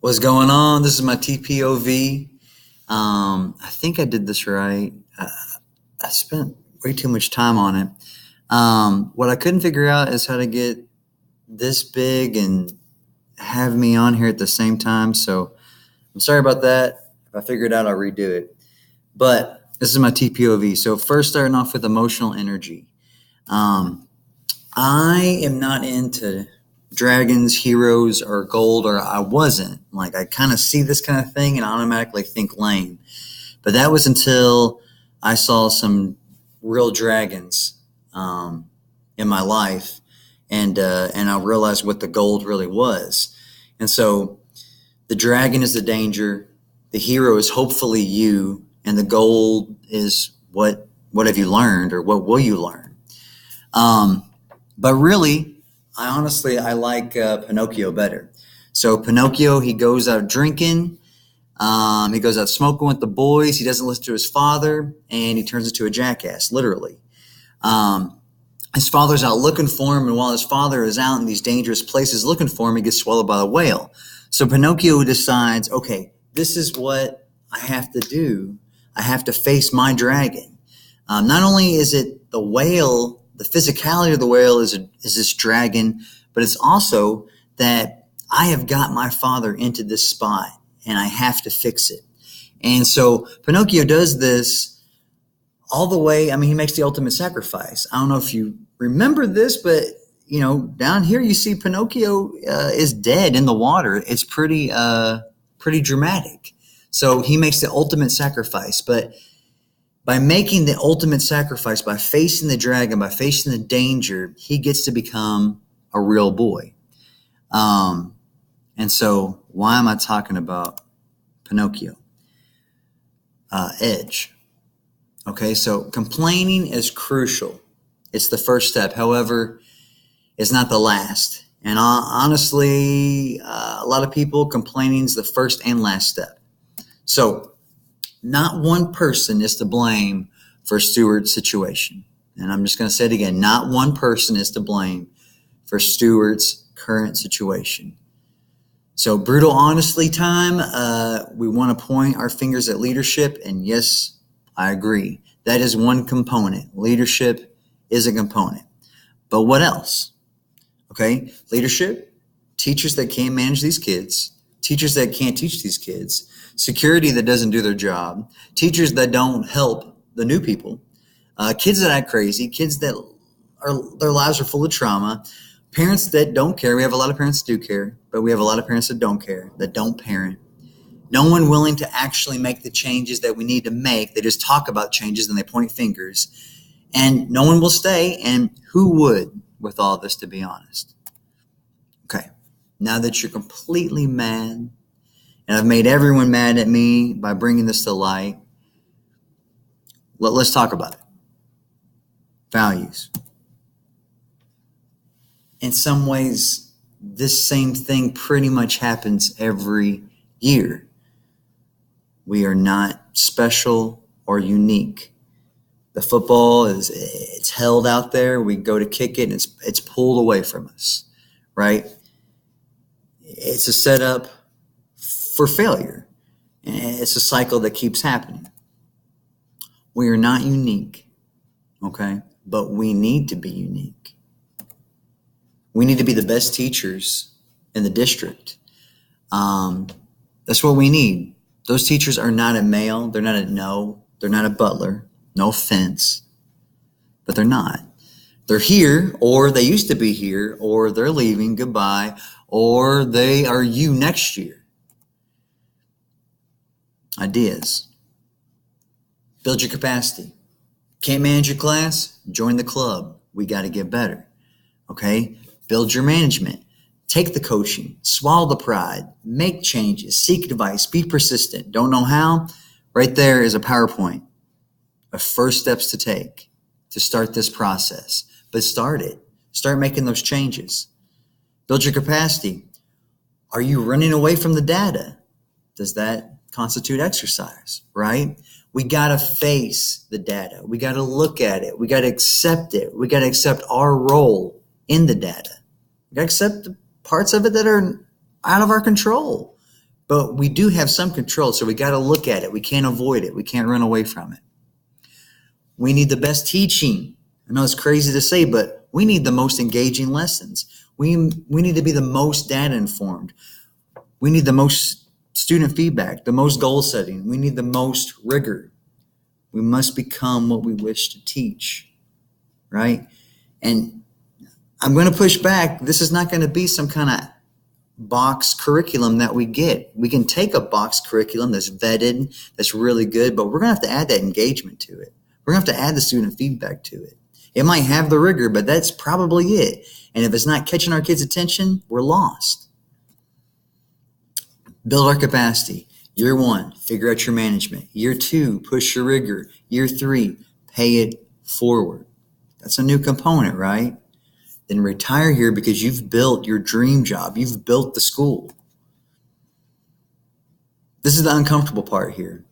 What's going on? This is my TPOV. I think I did this right. I spent way too much time on it. What I couldn't figure out is how to get this big and have me on here at the same time. So I'm sorry about that. If I figure it out, I'll redo it. But this is my TPOV. So first, starting off with emotional energy. I am not into dragons, heroes, or gold, or I wasn't. Like, I kind of see this kind of thing and automatically think lame. But that was until I saw some real dragons in my life, and I realized what the gold really was. And so the dragon is the danger, the hero is hopefully you, and the gold is what have you learned, or what will you learn? But really, I like Pinocchio better. So Pinocchio, he goes out drinking, he goes out smoking with the boys, he doesn't listen to his father, and he turns into a jackass, literally. His father's out looking for him, and while his father is out in these dangerous places looking for him, he gets swallowed by a whale. So Pinocchio decides, okay, this is what I have to do. I have to face my dragon. Not only is it the whale, the physicality of the whale is this dragon, but it's also that I have got my father into this spot and I have to fix it. And so Pinocchio does this all the way. I mean, he makes the ultimate sacrifice. I don't know if you remember this, but down here you see Pinocchio is dead in the water. It's pretty dramatic. So he makes the ultimate sacrifice, but by making the ultimate sacrifice, by facing the dragon, by facing the danger, he gets to become a real boy. And so why am I talking about Pinocchio? Edge. Okay, so complaining is crucial. It's the first step. However, it's not the last. And honestly, a lot of people, complaining is the first and last step. So not one person is to blame for Stuart's situation. And I'm just going to say it again. Not one person is to blame for Stuart's current situation. So brutal honestly time, we want to point our fingers at leadership. And yes, I agree. That is one component. Leadership is a component. But what else? Okay, leadership, teachers that can't manage these kids, teachers that can't teach these kids, security that doesn't do their job, teachers that don't help the new people, kids that act crazy, kids that their lives are full of trauma, parents that don't care. We have a lot of parents that do care, but we have a lot of parents that don't care, that don't parent. No one willing to actually make the changes that we need to make. They just talk about changes and they point fingers, and no one will stay. And who would with all this, to be honest? Okay, now that you're completely mad, and I've made everyone mad at me by bringing this to light, let's talk about it. Values. In some ways, this same thing pretty much happens every year. We are not special or unique. The football it's held out there. We go to kick it, and it's pulled away from us, right? It's a setup for failure. And it's a cycle that keeps happening. We are not unique, okay? But we need to be unique. We need to be the best teachers in the district. That's what we need. Those teachers are not a male. They're not they're not a butler. No offense, but they're not. They're here, or they used to be here, or they're leaving, goodbye, or they are you next year. Ideas. Build your capacity. Can't manage your class? Join the club. We got to get better. Okay? Build your management. Take the coaching. Swallow the pride. Make changes. Seek advice. Be persistent. Don't know how? Right there is a PowerPoint of first steps to take to start this process. But start it. Start making those changes. Build your capacity. Are you running away from the data? Does that constitute exercise, right? We got to face the data. We got to look at it. We got to accept it. We got to accept our role in the data. We got to accept the parts of it that are out of our control. But we do have some control, so we got to look at it. We can't avoid it. We can't run away from it. We need the best teaching. I know it's crazy to say, but we need the most engaging lessons. We need to be the most data informed. We need the most student feedback, the most goal setting. We need the most rigor. We must become what we wish to teach, right? And I'm going to push back. This is not going to be some kind of box curriculum that we get. We can take a box curriculum that's vetted, that's really good, but we're going to have to add that engagement to it. We're going to have to add the student feedback to it. It might have the rigor, but that's probably it. And if it's not catching our kids' attention, we're lost. Build our capacity. Year 1, figure out your management. Year 2, push your rigor. Year 3, pay it forward. That's a new component, right? Then retire here because you've built your dream job. You've built the school. This is the uncomfortable part here.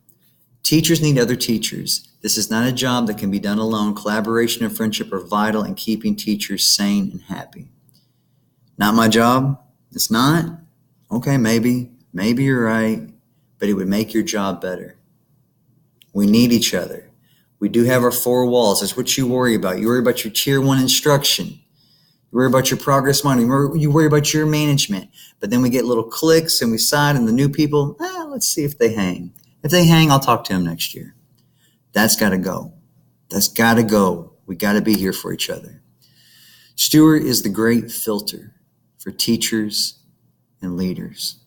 Teachers need other teachers. This is not a job that can be done alone. Collaboration and friendship are vital in keeping teachers sane and happy. Not my job? It's not? Okay, maybe you're right, but it would make your job better. We need each other. We do have our 4 walls. That's what you worry about. You worry about your tier 1 instruction. You worry about your progress monitoring. You worry about your management. But then we get little clicks and we side, and the new people, let's see if they hang. If they hang, I'll talk to them next year. That's got to go. That's got to go. We got to be here for each other. Stewart is the great filter for teachers and leaders.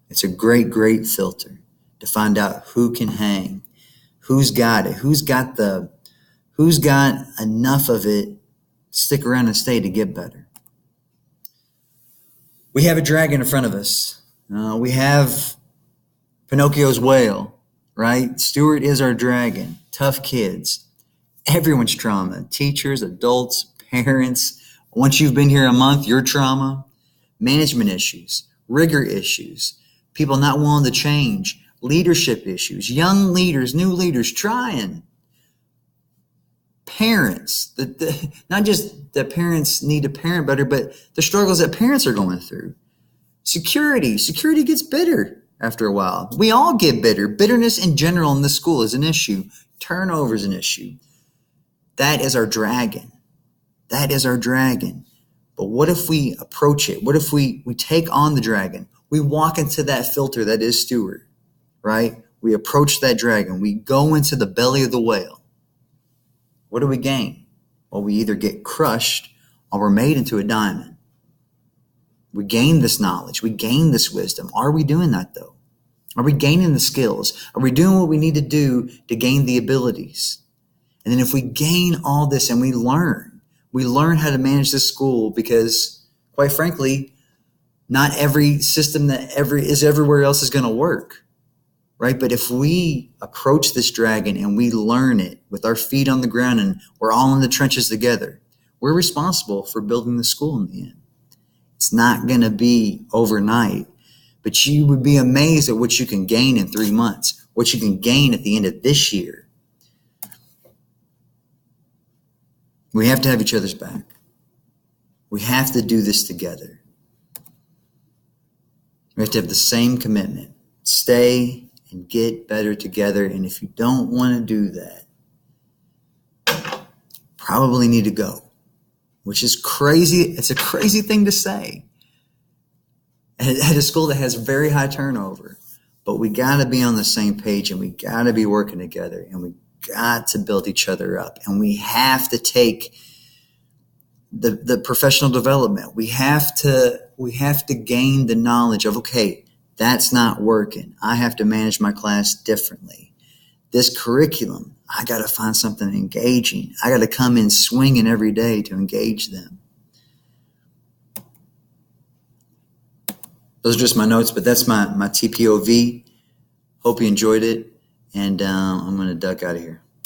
It's a great, great filter to find out who can hang, who's got it, who's got enough of it to stick around and stay to get better. We have a dragon in front of us. We have Pinocchio's whale, right? Stewart is our dragon. Tough kids. Everyone's trauma. Teachers, adults, parents. Once you've been here a month, your trauma. Management issues. Rigor issues. People not willing to change. Leadership issues. Young leaders, new leaders trying. Parents. Not just that parents need to parent better, but the struggles that parents are going through. Security. Security gets bitter after a while. We all get bitter. Bitterness in general in this school is an issue. Turnover is an issue. That is our dragon. That is our dragon. But what if we approach it? What if we take on the dragon? We walk into that filter that is Stewart, right? We approach that dragon. We go into the belly of the whale. What do we gain? Well, we either get crushed or we're made into a diamond. We gain this knowledge. We gain this wisdom. Are we doing that, though? Are we gaining the skills? Are we doing what we need to do to gain the abilities? And then if we gain all this and we learn how to manage this school, because quite frankly, not every system is everywhere else is going to work, right? But if we approach this dragon and we learn it with our feet on the ground and we're all in the trenches together, we're responsible for building the school in the end. It's not going to be overnight, but you would be amazed at what you can gain in 3 months, what you can gain at the end of this year. We have to have each other's back. We have to do this together. We have to have the same commitment. Stay and get better together. And if you don't want to do that, probably need to go, which is crazy. It's a crazy thing to say at a school that has very high turnover. But we got to be on the same page, and we got to be working together, and we got to build each other up. And we have to take the professional development. We have to gain the knowledge of, okay, that's not working. I have to manage my class differently. This curriculum, I got to find something engaging. I got to come in swinging every day to engage them. Those are just my notes, but that's my TPOV. Hope you enjoyed it, and I'm going to duck out of here.